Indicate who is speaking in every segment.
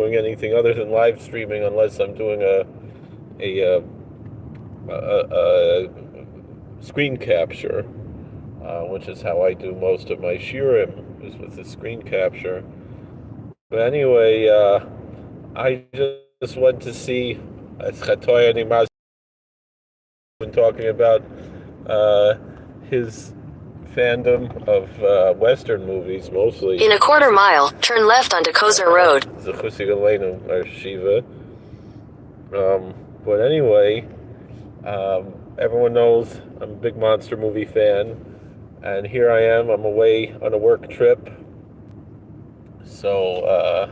Speaker 1: doing anything other than live streaming unless I'm doing a screen capture, which is how I do most of my shiurim, is with the screen capture. But anyway, I just went to see Chatoy Animaz been talking about his fandom of Western movies, mostly.
Speaker 2: In a quarter mile, turn left onto Kozer Road.
Speaker 1: Zechusi Galenu, or Shiva. But anyway, everyone knows I'm a big monster movie fan, and here I am. I'm away on a work trip, so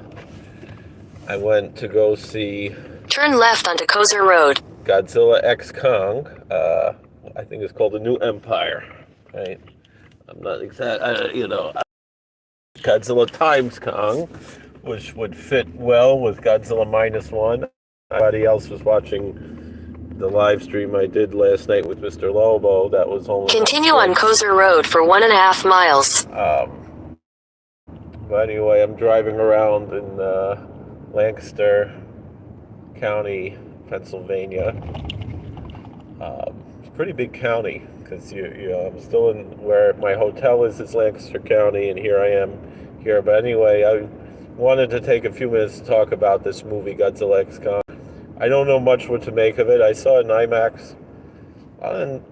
Speaker 1: I went to go see.
Speaker 2: Turn left onto Kozer Road.
Speaker 1: Godzilla X Kong. I think it's called The New Empire, right? I'm not exact, Godzilla times Kong, which would fit well with Godzilla -1. Everybody else was watching the live stream I did last night with Mr. Lobo. That was only.
Speaker 2: Continue on Kozer Road for 1.5 miles.
Speaker 1: But anyway, I'm driving around in Lancaster County, Pennsylvania. It's a pretty big county because I'm still in where my hotel is Lancaster County, and here I am here. But anyway, I wanted to take a few minutes to talk about this movie, Godzilla X Kong. I don't know much what to make of it. I saw it in IMAX. And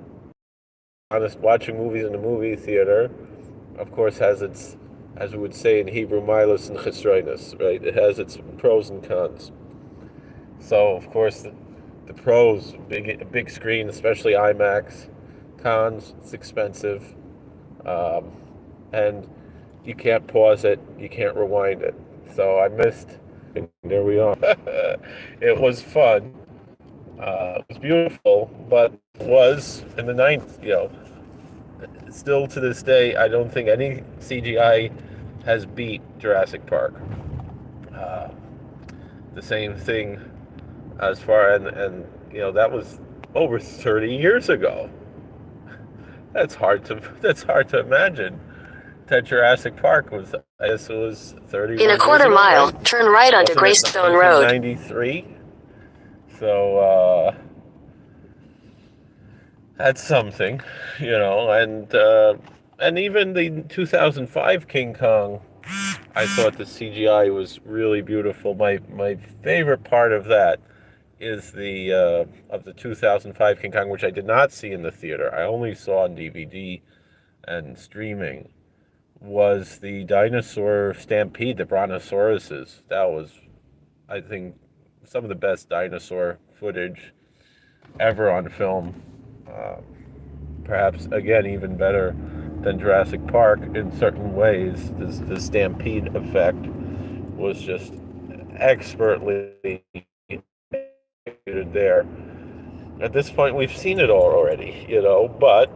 Speaker 1: honest, watching movies in the movie theater, of course, has its, as we would say in Hebrew, milus and chesroinus, right? It has its pros and cons. So, of course, the pros, big screen, especially IMAX. Cons, it's expensive. And you can't pause it, you can't rewind it. So I missed, and there we are. It was fun. It was beautiful, but it was in the 90s, still to this day, I don't think any CGI has beat Jurassic Park. The same thing as far, and that was over 30 years ago. That's hard to imagine. That Jurassic Park was, I guess it was 30
Speaker 2: In a quarter mile,
Speaker 1: right?
Speaker 2: Turn right onto Greystone Road.
Speaker 1: 1993. So, that's something, and even the 2005 King Kong, I thought the CGI was really beautiful. My favorite part of that is of the 2005 King Kong, which I did not see in the theater. I only saw on DVD and streaming, was the dinosaur stampede, the brontosauruses. That was, I think, some of the best dinosaur footage ever on film. Perhaps, again, even better than Jurassic Park in certain ways. The stampede effect was just expertly there. At this point, we've seen it all already, but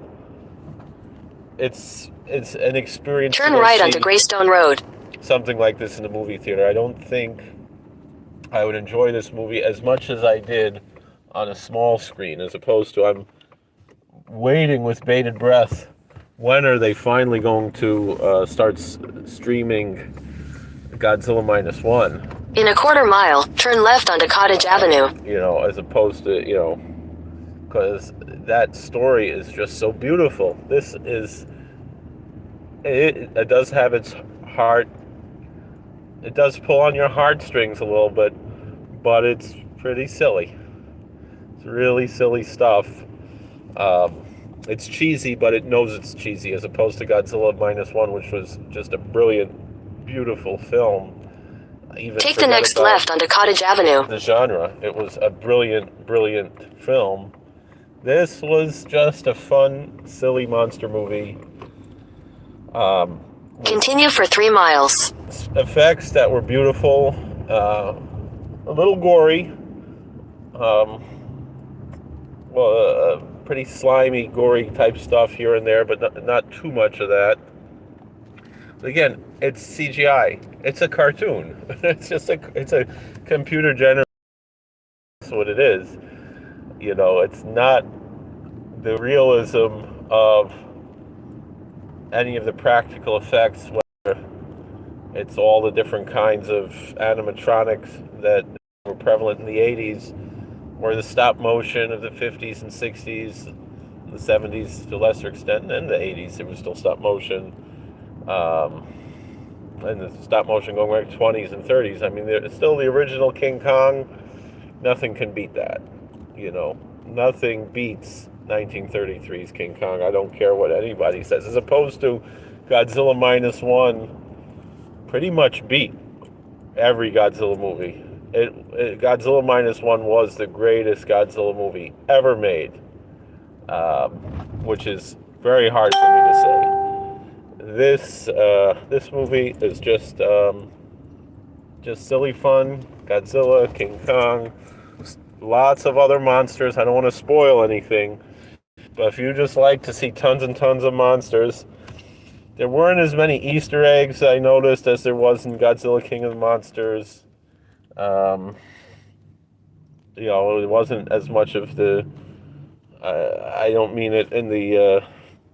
Speaker 1: it's an experience.
Speaker 2: Turn right onto Greystone Road.
Speaker 1: Something like this in the movie theater. I don't think I would enjoy this movie as much as I did on a small screen, as opposed to I'm waiting with bated breath. When are they finally going to start streaming Godzilla -1?
Speaker 2: In a quarter mile, turn left onto Cottage Avenue.
Speaker 1: As opposed to, because that story is just so beautiful. This is, it does have its heart, it does pull on your heartstrings a little bit, but it's pretty silly. It's really silly stuff. It's cheesy, but it knows it's cheesy, as opposed to Godzilla -1, which was just a brilliant, beautiful film.
Speaker 2: Take the next left onto Cottage Avenue.
Speaker 1: The genre. It was a brilliant, brilliant film. This was just a fun, silly monster movie.
Speaker 2: Continue for 3 miles.
Speaker 1: Effects that were beautiful, a little gory, pretty slimy, gory type stuff here and there, but not too much of that. Again, it's CGI. It's a cartoon. It's a computer generated. That's what it is. It's not the realism of any of the practical effects, whether It's all the different kinds of animatronics that were prevalent in the 80s, or the stop motion of the 50s and 60s, the 70s to a lesser extent, and the 80s it was still stop motion. And the stop motion going back to 20s and 30s. I mean, it's still the original King Kong. Nothing can beat that. Nothing beats 1933's King Kong. I don't care what anybody says. As opposed to Godzilla Minus One, pretty much beat every Godzilla movie. Godzilla Minus One was the greatest Godzilla movie ever made, which is very hard for me to say. This movie is just silly fun. Godzilla, King Kong, lots of other monsters. I don't want to spoil anything, but if you just like to see tons and tons of monsters, there weren't as many Easter eggs I noticed as there was in Godzilla King of the Monsters. It wasn't as much of the, I don't mean it in the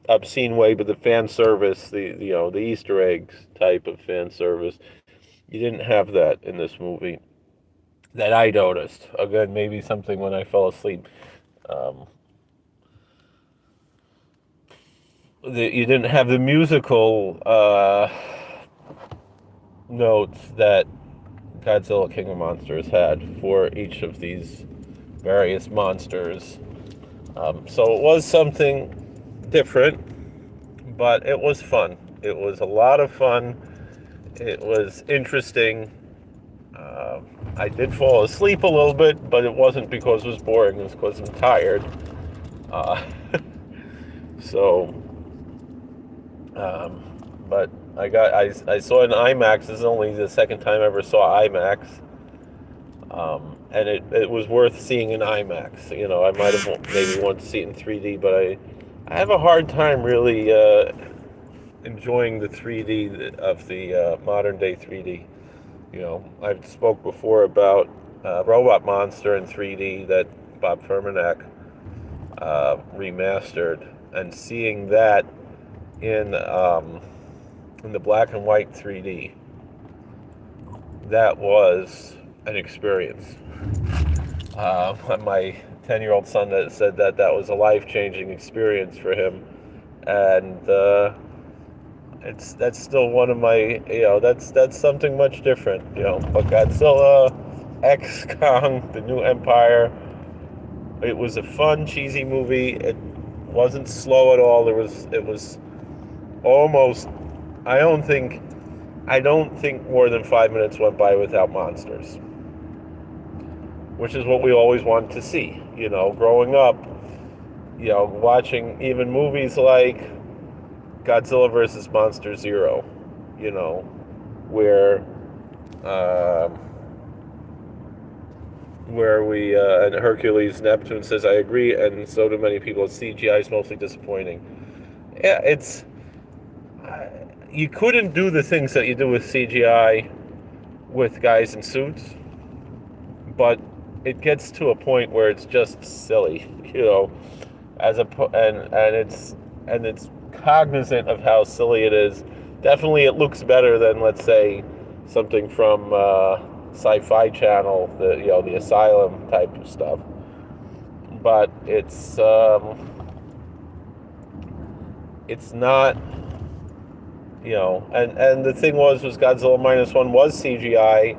Speaker 1: obscene way, but the fan service, the Easter eggs type of fan service. You didn't have that in this movie that I noticed. Again, maybe something when I fell asleep. You didn't have the musical notes that Godzilla King of Monsters had for each of these various monsters. So it was something different, but it was fun. It was a lot of fun. It was interesting. I did fall asleep a little bit, but it wasn't because it was boring. It was because I'm tired. But I saw it in IMAX. This is only the second time I ever saw IMAX. And it was worth seeing in IMAX. I might have maybe wanted to see it in 3D, but I have a hard time really enjoying the 3D of the modern day 3D. I've spoke before about Robot Monster in 3D that Bob Furmanek remastered, and seeing that in the black and white 3D, that was an experience. My 10-year-old son said that was a life-changing experience for him, and that's still one of my, that's something much different, But Godzilla, X Kong, The New Empire, it was a fun, cheesy movie. It wasn't slow at all. It was almost, I don't think more than 5 minutes went by without monsters, which is what we always wanted to see, growing up, watching even movies like Godzilla versus Monster Zero, where we and Hercules Neptune says, I agree, and so do many people. CGI is mostly disappointing. Yeah, you couldn't do the things that you do with CGI with guys in suits, but it gets to a point where it's just silly, and it's cognizant of how silly it is. Definitely, it looks better than, let's say, something from Sci-Fi Channel, the Asylum type of stuff. But it's not, and the thing was Godzilla Minus One was CGI,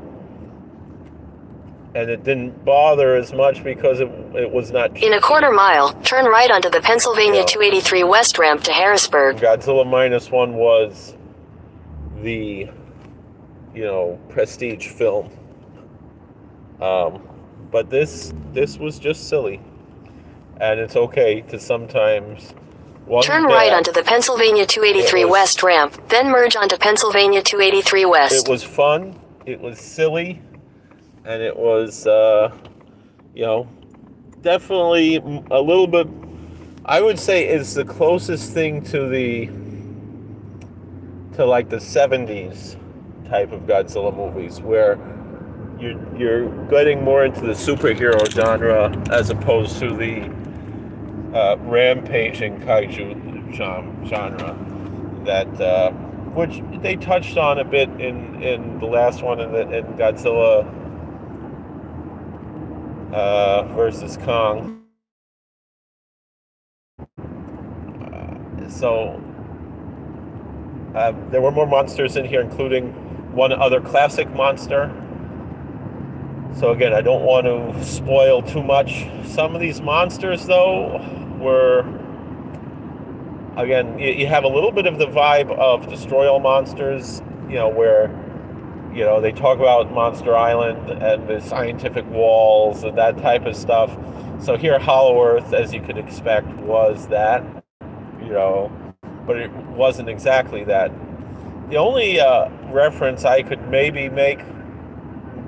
Speaker 1: and it didn't bother as much because it was not cheap.
Speaker 2: In a quarter mile, turn right onto the Pennsylvania 283 West ramp to Harrisburg.
Speaker 1: Godzilla Minus One was the, prestige film. But this was just silly. And it's okay to sometimes...
Speaker 2: Turn right onto the Pennsylvania 283 West ramp, then merge onto Pennsylvania 283 West.
Speaker 1: It was fun, it was silly, and it was, definitely a little bit, I would say, is the closest thing to like the 70s type of Godzilla movies, where you're getting more into the superhero genre as opposed to the rampaging kaiju genre that which they touched on a bit in the last one in Godzilla versus Kong. So there were more monsters in here, including one other classic monster. So again, I don't want to spoil too much. Some of these monsters, though, were, again, you have a little bit of the vibe of Destroy All Monsters, where, they talk about Monster Island and the scientific walls and that type of stuff. So here, Hollow Earth, as you could expect, was that, but it wasn't exactly that. The only reference I could maybe make,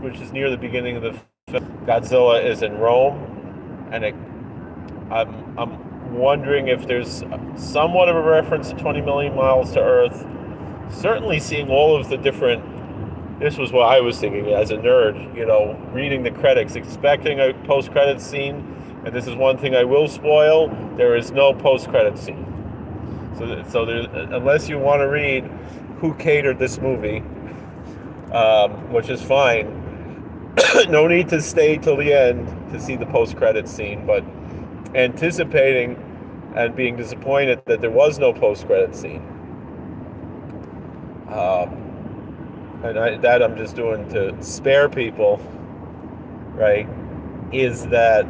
Speaker 1: which is near the beginning of the film, Godzilla is in Rome, and I'm wondering if there's somewhat of a reference to 20 million miles to Earth. Certainly seeing all of the different, this was what I was thinking as a nerd, reading the credits, expecting a post-credits scene, and this is one thing I will spoil, there is no post-credits scene. So there, unless you want to read who catered this movie, which is fine, no need to stay till the end to see the post-credits scene, but anticipating and being disappointed that there was no post-credits scene. That I'm just doing to spare people, right, is that,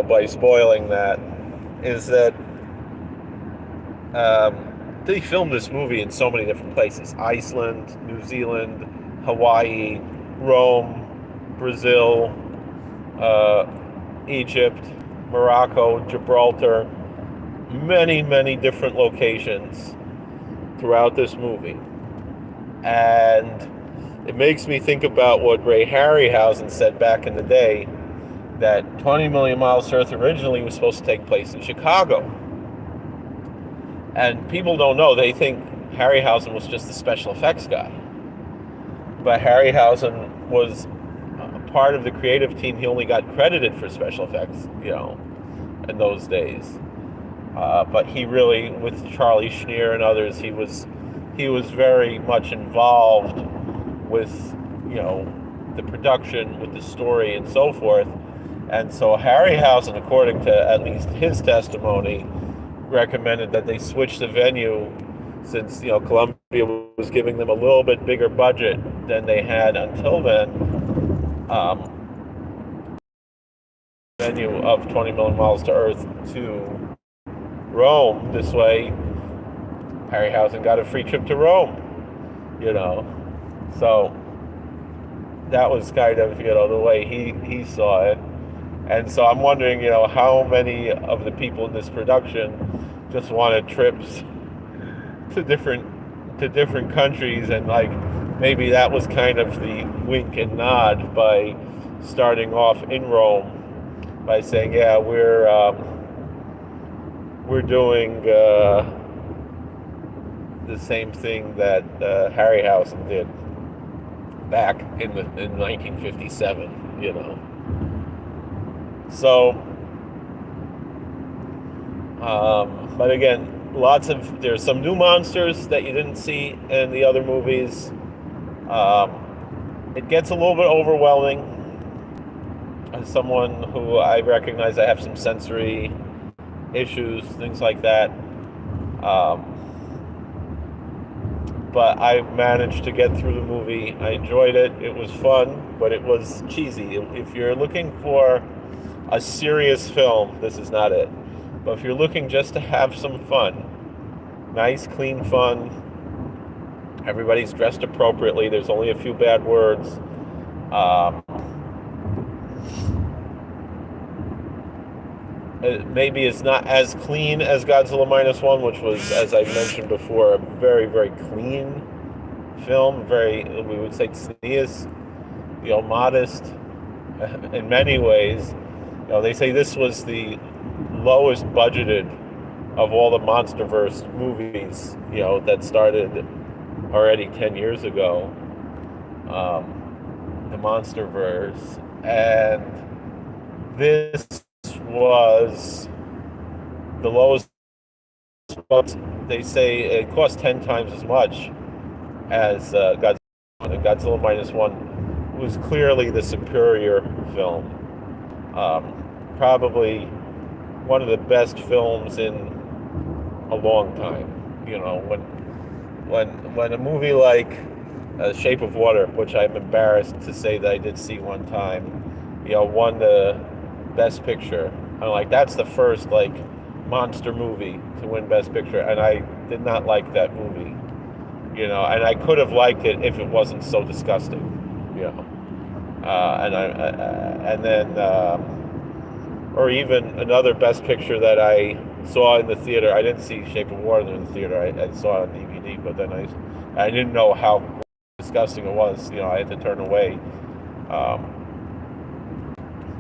Speaker 1: by spoiling that, is that they filmed this movie in so many different places: Iceland, New Zealand, Hawaii, Rome, Brazil, Egypt, Morocco, Gibraltar, many different locations throughout this movie. And it makes me think about what Ray Harryhausen said back in the day, that 20 Million Miles to Earth originally was supposed to take place in Chicago. And people don't know, they think Harryhausen was just the special effects guy. But Harryhausen was part of the creative team. He only got credited for special effects, in those days. But he really, with Charlie Schneer and others, he was very much involved with, the production, with the story and so forth. And so Harryhausen, according to at least his testimony, recommended that they switch the venue, since Columbia was giving them a little bit bigger budget than they had until then. Venue of 20 million miles to Earth to Rome. This way, Harryhausen got a free trip to Rome. So that was kind of the way he saw it. And so I'm wondering, how many of the people in this production just wanted trips to different countries, and maybe that was kind of the wink and nod by starting off in Rome by saying, yeah, we're doing the same thing that Harryhausen did back in 1957, So, but again, there's some new monsters that you didn't see in the other movies. It gets a little bit overwhelming. As someone who I recognize, I have some sensory issues, things like that. But I managed to get through the movie. I enjoyed it. It was fun, but it was cheesy. If you're looking for a serious film, this is not it. But if you're looking just to have some fun, nice, clean fun, everybody's dressed appropriately, there's only a few bad words. Maybe it's not as clean as Godzilla Minus One, which was, as I mentioned before, a very, very clean film. Very, we would say, tznius, modest in many ways. They say this was the lowest budgeted of all the MonsterVerse movies, that started already 10 years ago. The MonsterVerse, and this was the lowest but they say it cost 10 times as much as Godzilla, and Godzilla Minus One was clearly the superior film. Probably one of the best films in a long time. When a movie like Shape of Water, which I'm embarrassed to say that I did see one time, won the Best Picture. I'm like, that's the first monster movie to win Best Picture, and I did not like that movie. And I could have liked it if it wasn't so disgusting. And then or even another Best Picture that I saw in the theater. I didn't see Shape of Water in the theater. I saw it on DVD, but then I didn't know how disgusting it was. I had to turn away.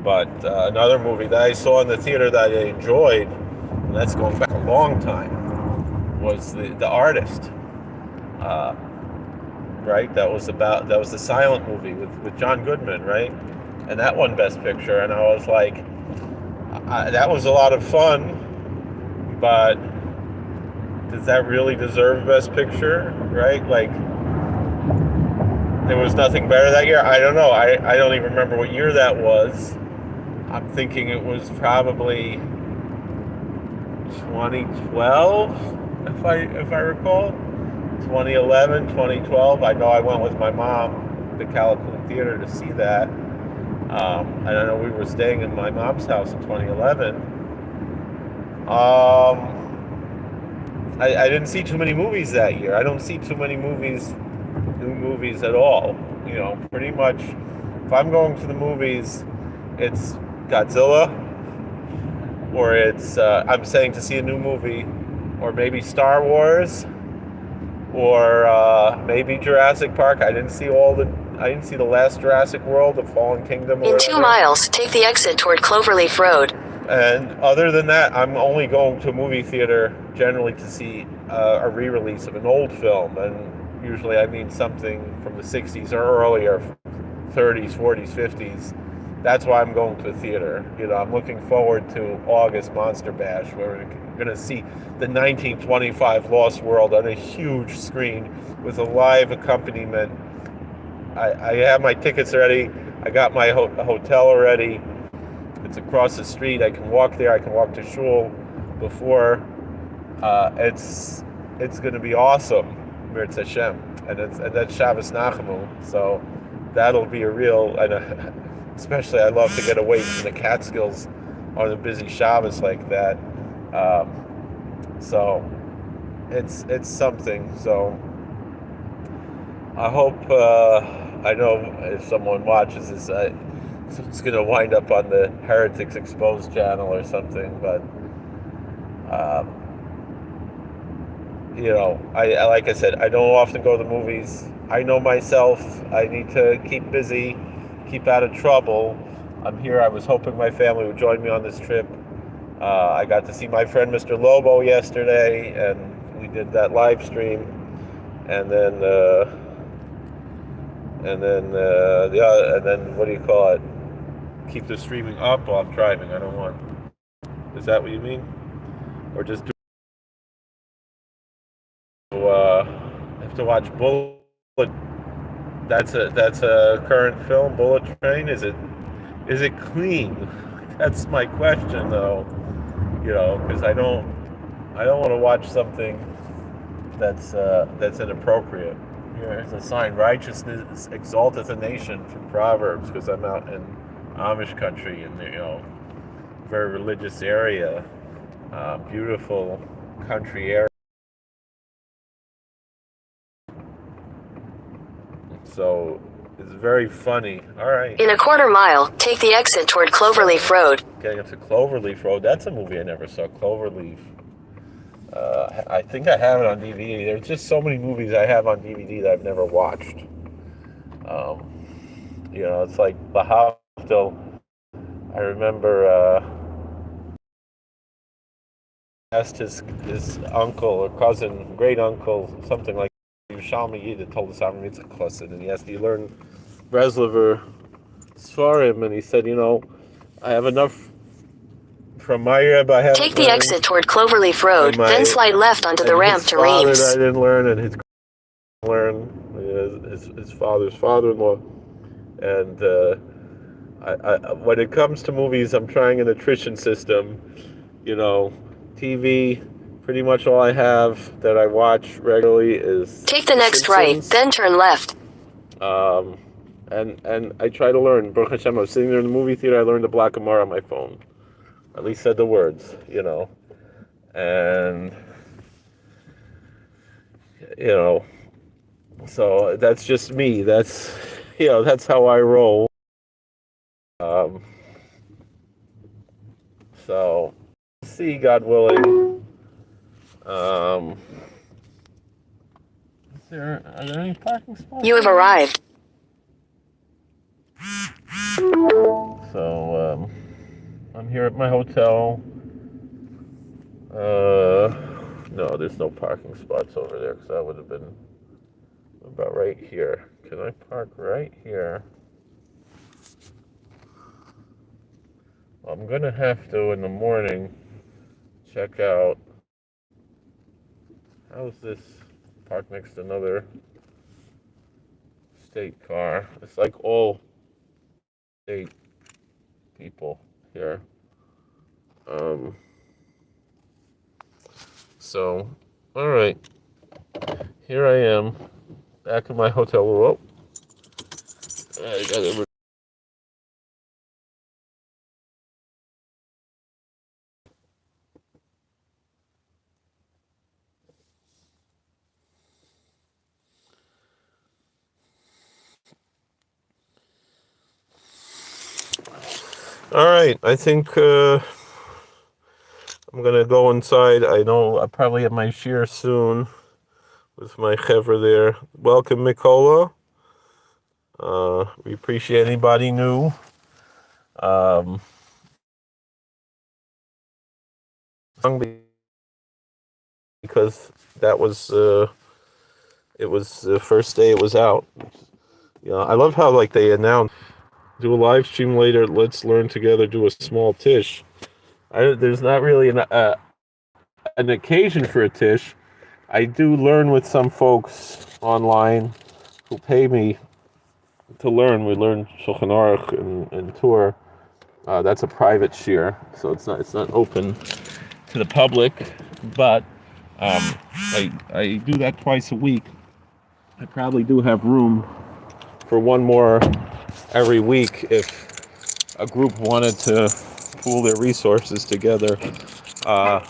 Speaker 1: But another movie that I saw in the theater that I enjoyed, and that's going back a long time, was The Artist. Right? That was the silent movie with John Goodman, right? And that won Best Picture, and I was like, that was a lot of fun, but does that really deserve Best Picture, right? There was nothing better that year. I don't know. I don't even remember what year that was. I'm thinking it was probably 2012, if I recall. 2011, 2012. I know I went with my mom to Calhoun Theater to see that. And I know we were staying in my mom's house in 2011. I didn't see too many movies that year. I don't see too many new movies at all. Pretty much, if I'm going to the movies, it's Godzilla, or it's I'm saying to see a new movie, or maybe Star Wars, or maybe Jurassic Park. I didn't see the last Jurassic World, The Fallen Kingdom.
Speaker 2: In 2 miles, take the exit toward Cloverleaf Road.
Speaker 1: And other than that, I'm only going to a movie theater generally to see a re-release of an old film, and usually I mean something from the 60s or earlier, 30s, 40s, 50s. That's why I'm going to a theater. I'm looking forward to August Monster Bash, where we're going to see the 1925 Lost World on a huge screen with a live accompaniment. I have my tickets ready. I got my hotel already. It's across the street. I can walk there. I can walk to shul before. It's going to be awesome. Mirz Hashem, and that's Shabbos Nachamu. So that'll be a real. Especially, I love to get away from the Catskills on a busy Shabbos like that. So it's something. So I hope. I know if someone watches this, it's going to wind up on the Heretics Exposed channel or something. But I like I said, I don't often go to the movies. I know myself. I need to keep busy, keep out of trouble. I'm here. I was hoping my family would join me on this trip. I got to see my friend Mr. Lobo yesterday, and we did that live stream. And then what do you call it? Keep the streaming up while I'm driving. I don't want. Is that what you mean? Or just do? I have to watch Bullet. That's a current film, Bullet Train. Is it clean? That's my question, though. Because I don't want to watch something that's inappropriate. Here's a sign: righteousness exalteth a nation, from Proverbs. Because I'm out in Amish country, in very religious area, beautiful country area. So it's very funny. All right.
Speaker 2: In a quarter mile, take the exit toward Cloverleaf Road.
Speaker 1: Getting up to Cloverleaf Road. That's a movie I never saw. Cloverleaf. I think I have it on DVD. There's just so many movies I have on DVD that I've never watched. It's like the Hostel. I remember asked his uncle or cousin, great uncle, something like Yerushalmi Yid told us Avram Yitzchak Chassid, and he asked, "Do you learn Breslover Sfarim?" And he said, "I have enough from my Rebbe, I haven't
Speaker 2: Take the
Speaker 1: learned.
Speaker 2: exit toward Cloverleaf Road, then slide left onto the ramp to
Speaker 1: Father,
Speaker 2: Reims.
Speaker 1: I didn't learn, and his learn his father's father-in-law, and when it comes to movies, I'm trying an attrition system. TV. Pretty much all I have that I watch regularly is
Speaker 2: Take the next right, then turn left.
Speaker 1: And I try to learn. Baruch Hashem, I was sitting there in the movie theater. I learned the Black Gemara on my phone. At least said the words, and so that's just me. That's how I roll. So see, God willing. Are there any parking spots?
Speaker 2: You have arrived.
Speaker 1: So I'm here at my hotel. No, there's no parking spots over there because that would have been about right here. Can I park right here? I'm gonna have to in the morning check out. How's this? Park next to another state car. It's like all state people here. So, all right. Here I am, back in my hotel room. I got All right, I think I'm gonna go inside. I know I probably have my shear soon with my chevra there. Welcome, Mikola. We appreciate anybody new. Because that was it was the first day it was out. I love how they announced do a live stream later. Let's learn together. Do a small tish. There's not really an occasion for a tish. I do learn with some folks online who pay me to learn. We learn Shulchan Aruch and Torah. That's a private shir, so it's not open to the public. But I do that twice a week. I probably do have room for one more every week if a group wanted to pool their resources together. The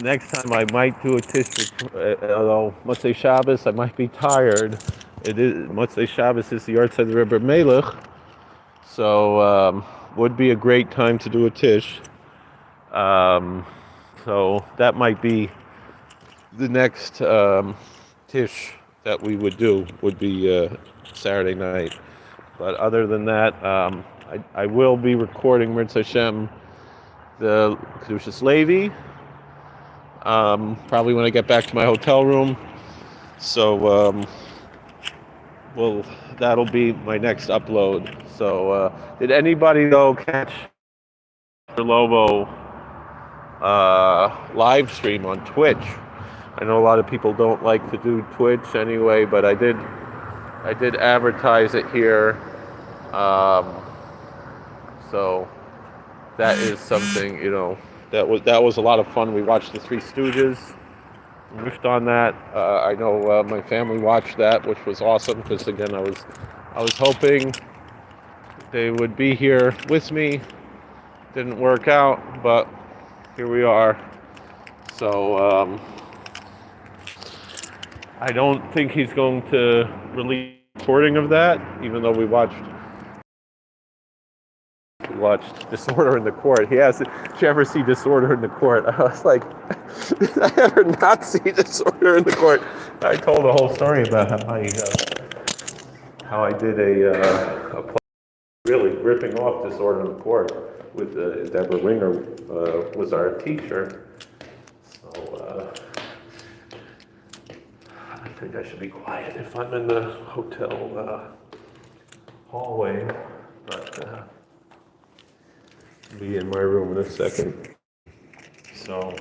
Speaker 1: next time I might do a tish, although Motzei Shabbos I might be tired. It is Motzei Shabbos is the Hasidic Rabbi Melech, so would be a great time to do a tish. So that might be the next tish that we would do would be Saturday night. But other than that, I will be recording Mirz Hashem the Kedushas Levi. Probably when I get back to my hotel room. So that'll be my next upload. So did anybody though catch the Lobo live stream on Twitch? I know a lot of people don't like to do Twitch anyway, but I did advertise it here. So that is something, that was a lot of fun. We watched the Three Stooges. Riffed on that. I know my family watched that, which was awesome because again, I was hoping they would be here with me. Didn't work out, but here we are. So I don't think he's going to release a recording of that, even though we watched Disorder in the Court. He asked, did you ever see Disorder in the Court? I was like, did I ever not see Disorder in the Court? I told the whole story about how I did a play really ripping off Disorder in the Court with Deborah Winger was our teacher. So I think I should be quiet if I'm in the hotel hallway, but be in my room in a second. So,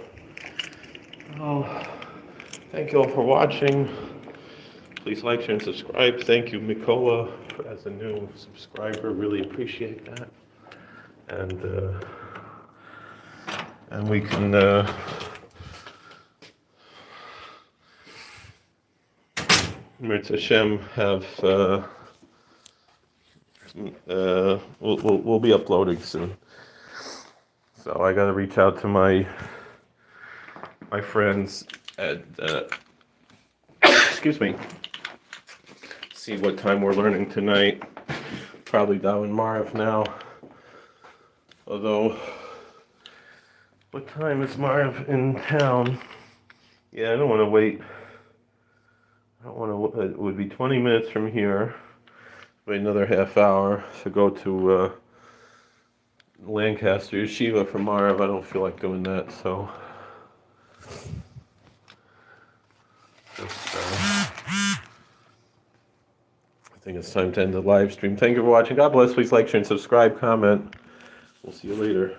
Speaker 1: well, thank you all for watching. Please like, share, and subscribe. Thank you, Mikola, as a new subscriber. Really appreciate that. And we can Mirz Hashem have we'll be uploading soon. So I gotta reach out to my friends at excuse me. See what time we're learning tonight. Probably down in Marv now. Although, what time is Marv in town? Yeah, I don't want to wait. I don't want to. It would be 20 minutes from here. Wait another half hour to go to Lancaster Yeshiva for Marv. I don't feel like doing that, so. Just, I think it's time to end the live stream. Thank you for watching. God bless. Please like, share, and subscribe. Comment. We'll see you later.